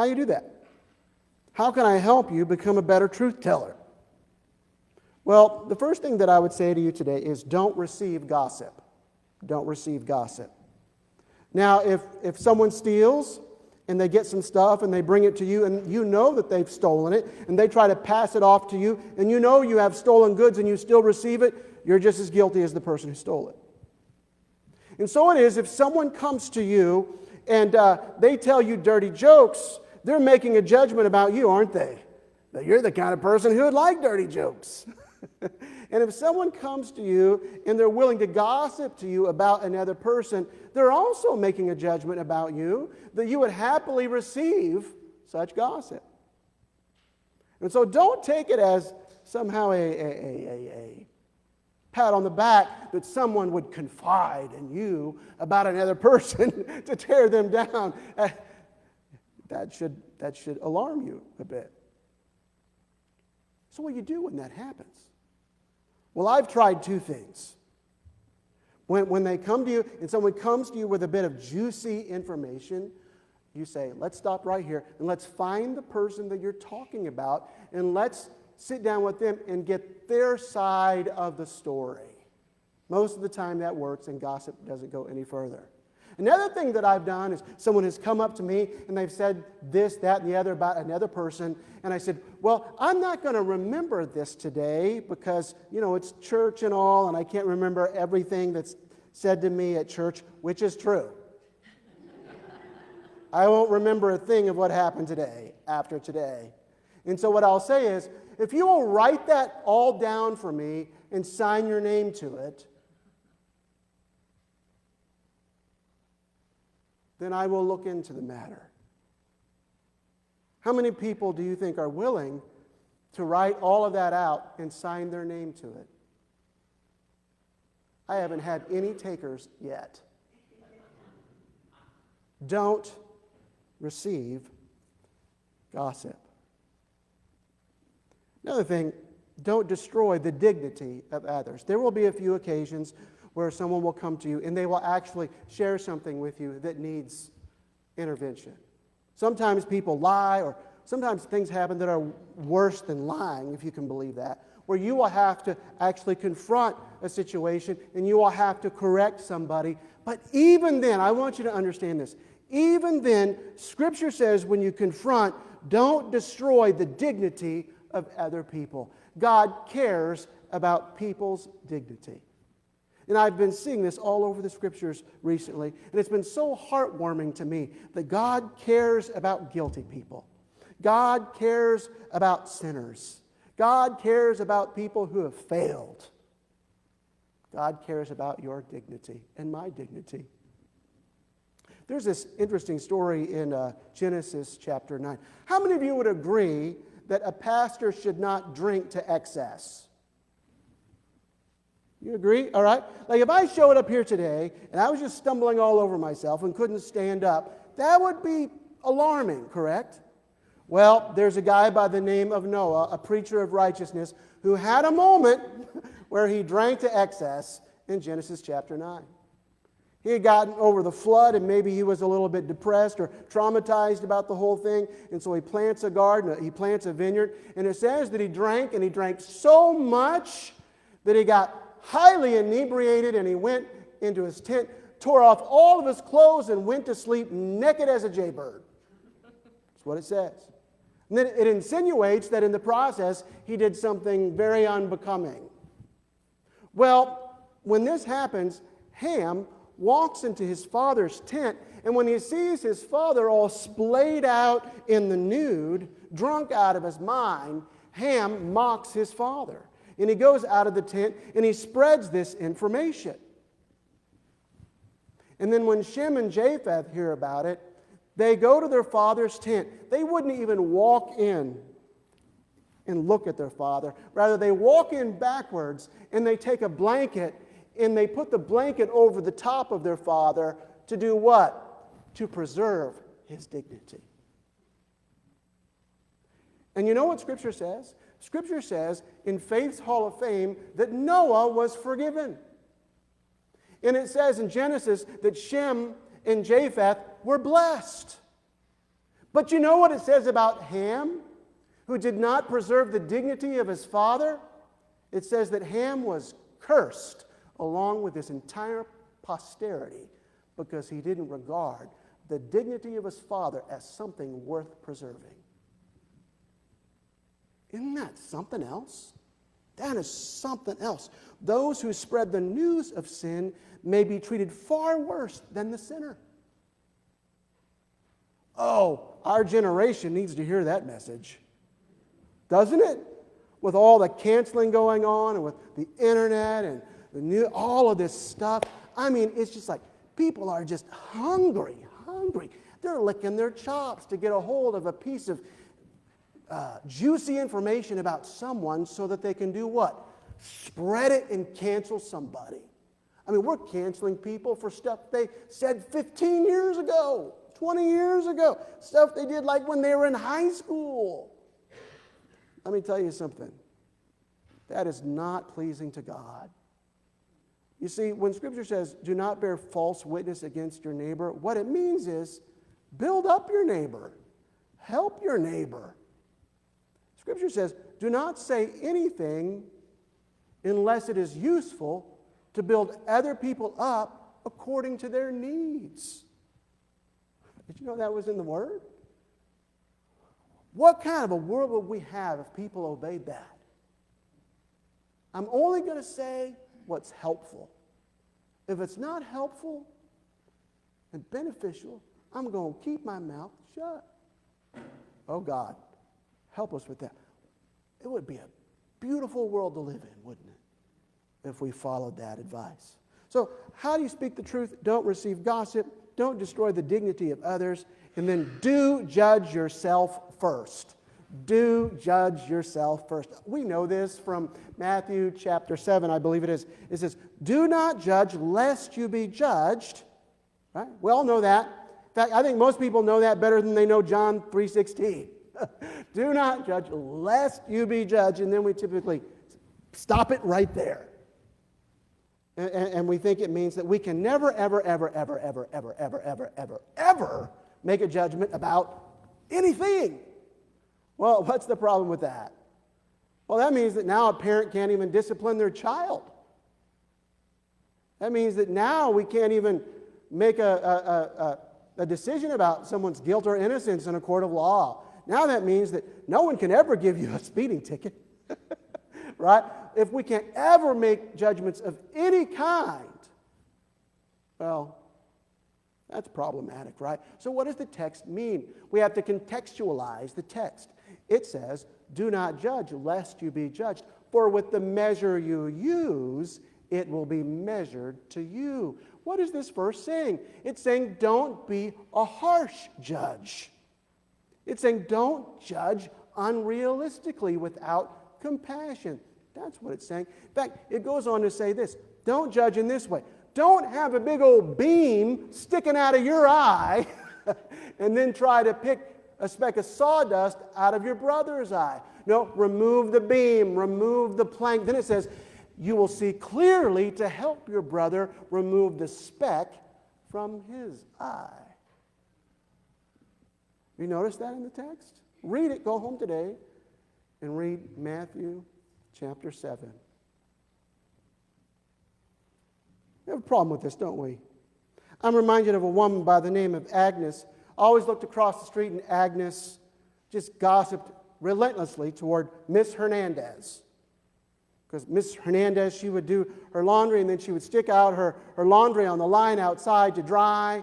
How do you do that? How can I help you become a better truth teller? Well, the first thing that I would say to you today is don't receive gossip. Don't receive gossip. Now, if someone steals and they get some stuff and they bring it to you and you know that they've stolen it and they try to pass it off to you and you know you have stolen goods and you still receive it, you're just as guilty as the person who stole it. And so it is if someone comes to you and they tell you dirty jokes, they're making a judgment about you, aren't they? That you're the kind of person who would like dirty jokes. And if someone comes to you and they're willing to gossip to you about another person, they're also making a judgment about you that you would happily receive such gossip. And so don't take it as somehow a pat on the back that someone would confide in you about another person to tear them down. That should alarm you a bit. So what do you do when that happens? Well, I've tried two things. When they come to you and someone comes to you with a bit of juicy information, you say, let's stop right here and let's find the person that you're talking about and let's sit down with them and get their side of the story. Most of the time that works and gossip doesn't go any further. Another thing that I've done is someone has come up to me and they've said this, that, and the other about another person. And I said, well, I'm not going to remember this today because, it's church and all, and I can't remember everything that's said to me at church, which is true. I won't remember a thing of what happened today, after today. And so what I'll say is, if you will write that all down for me and sign your name to it, then I will look into the matter. How many people do you think are willing to write all of that out and sign their name to it? I haven't had any takers yet. Don't receive gossip. Another thing, don't destroy the dignity of others. There will be a few occasions where someone will come to you and they will actually share something with you that needs intervention. Sometimes people lie, or sometimes things happen that are worse than lying, if you can believe that, where you will have to actually confront a situation and you will have to correct somebody. But even then, I want you to understand this, even then, Scripture says when you confront, don't destroy the dignity of other people. God cares about people's dignity. And I've been seeing this all over the Scriptures recently, and it's been so heartwarming to me that God cares about guilty people. God cares about sinners. God cares about people who have failed. God cares about your dignity and my dignity. There's this interesting story in Genesis chapter 9. How many of you would agree that a pastor should not drink to excess? You agree? All right? Like if I showed up here today and I was just stumbling all over myself and couldn't stand up, that would be alarming, correct? Well, there's a guy by the name of Noah, a preacher of righteousness, who had a moment where he drank to excess in Genesis chapter 9. He had gotten over the flood and maybe he was a little bit depressed or traumatized about the whole thing, and so he plants a garden, he plants a vineyard, and it says that he drank, and he drank so much that he got highly inebriated, and he went into his tent, tore off all of his clothes, and went to sleep naked as a jaybird. That's what it says. And then it insinuates that in the process, he did something very unbecoming. Well, when this happens, Ham walks into his father's tent, and when he sees his father all splayed out in the nude, drunk out of his mind, Ham mocks his father. And he goes out of the tent and he spreads this information. And then when Shem and Japheth hear about it, they go to their father's tent. They wouldn't even walk in and look at their father. Rather, they walk in backwards and they take a blanket and they put the blanket over the top of their father to do what? To preserve his dignity. And you know what Scripture says? Scripture says in Faith's Hall of Fame that Noah was forgiven. And it says in Genesis that Shem and Japheth were blessed. But you know what it says about Ham, who did not preserve the dignity of his father? It says that Ham was cursed along with his entire posterity because he didn't regard the dignity of his father as something worth preserving. Isn't that something else? That is something else. Those who spread the news of sin may be treated far worse than the sinner. Oh, our generation needs to hear that message. Doesn't it? With all the canceling going on and with the internet and the new, all of this stuff. I mean, it's just like people are just hungry. They're licking their chops to get a hold of a piece of juicy information about someone so that they can do what? Spread it and cancel somebody. I mean, we're canceling people for stuff they said 15 years ago, 20 years ago, stuff they did like when they were in high school. Let me tell you something. That is not pleasing to God. You see, when Scripture says, do not bear false witness against your neighbor, what it means is build up your neighbor. Help your neighbor. Scripture says, do not say anything unless it is useful to build other people up according to their needs. Did you know that was in the Word? What kind of a world would we have if people obeyed that? I'm only going to say what's helpful. If it's not helpful and beneficial, I'm going to keep my mouth shut. Oh God, help us with that. It would be a beautiful world to live in, wouldn't it, if we followed that advice? So how do you speak the truth? Don't receive gossip. Don't destroy the dignity of others. And then do judge yourself first. Do judge yourself first. We know this from Matthew chapter 7, I believe it is. It says, do not judge lest you be judged. Right? We all know that. In fact, I think most people know that better than they know John 3:16. Do not judge lest you be judged. And then we typically stop it right there. And we think it means that we can never, ever, ever, ever, ever, ever, ever, ever, ever, ever make a judgment about anything. Well, what's the problem with that? Well, that means that now a parent can't even discipline their child. That means that now we can't even make a decision about someone's guilt or innocence in a court of law. Now that means that no one can ever give you a speeding ticket. Right? If we can't ever make judgments of any kind, well, that's problematic, right? So what does the text mean? We have to contextualize the text. It says, do not judge lest you be judged. For with the measure you use, it will be measured to you. What is this verse saying? It's saying don't be a harsh judge. It's saying don't judge unrealistically without compassion. That's what it's saying. In fact, it goes on to say this. Don't judge in this way. Don't have a big old beam sticking out of your eye and then try to pick a speck of sawdust out of your brother's eye. No, remove the beam, remove the plank. Then it says, you will see clearly to help your brother remove the speck from his eye. You notice that in the text? Read it, go home today and read Matthew chapter 7. We have a problem with this, don't we? I'm reminded of a woman by the name of Agnes. I always looked across the street and Agnes just gossiped relentlessly toward Miss Hernandez. Because Miss Hernandez, she would do her laundry and then she would stick out her laundry on the line outside to dry.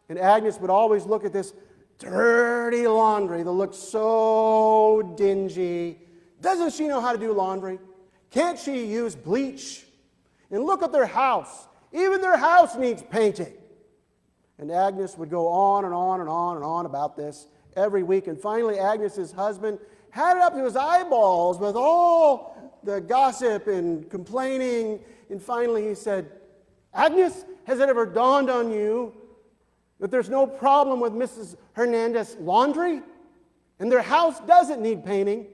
And Agnes would always look at this dirty laundry that looked so dingy. Doesn't she know how to do laundry? Can't she use bleach? And look at their house. Even their house needs painting. And Agnes would go on and on and on and on about this every week. And finally, Agnes's husband had it up to his eyeballs with all the gossip and complaining. And finally he said, Agnes, has it ever dawned on you that there's no problem with Mrs. Hernandez's laundry? And their house doesn't need painting.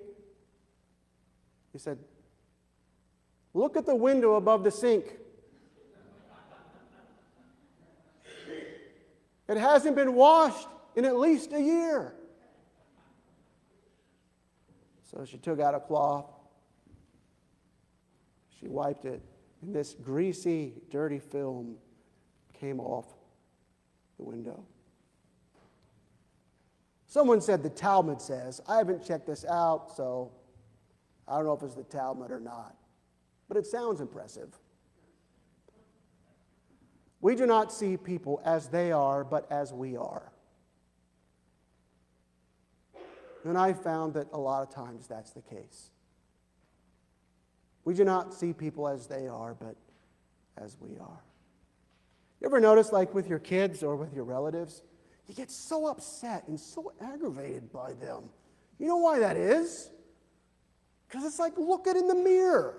He said, look at the window above the sink. It hasn't been washed in at least a year. So she took out a cloth. She wiped it, and this greasy, dirty film came off the window. Someone said the Talmud says, I haven't checked this out, so I don't know if it's the Talmud or not, but it sounds impressive. We do not see people as they are, but as we are. And I found that a lot of times that's the case. We do not see people as they are, but as we are. You ever notice, like with your kids or with your relatives, you get so upset and so aggravated by them. You know why that is? Because it's like looking in the mirror.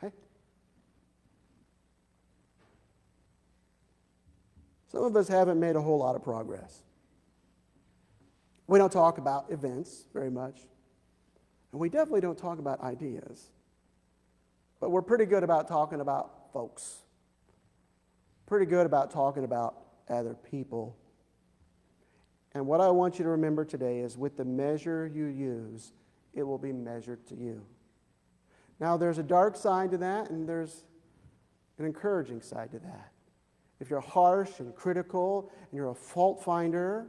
Right? Some of us haven't made a whole lot of progress. We don't talk about events very much. And we definitely don't talk about ideas. But we're pretty good about talking about folks. Pretty good about talking about other people. And what I want you to remember today is with the measure you use, it will be measured to you. Now, there's a dark side to that, and there's an encouraging side to that. If you're harsh and critical, and you're a fault finder,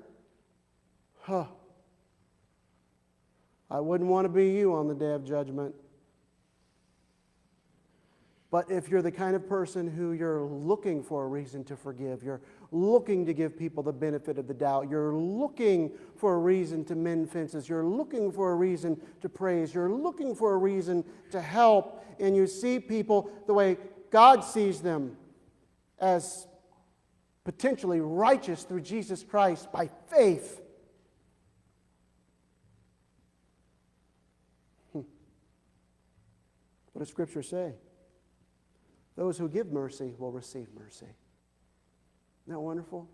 I wouldn't want to be you on the day of judgment. But if you're the kind of person who you're looking for a reason to forgive, you're looking to give people the benefit of the doubt, you're looking for a reason to mend fences, you're looking for a reason to praise, you're looking for a reason to help, and you see people the way God sees them as potentially righteous through Jesus Christ by faith. What does Scripture say? Those who give mercy will receive mercy. Isn't that wonderful?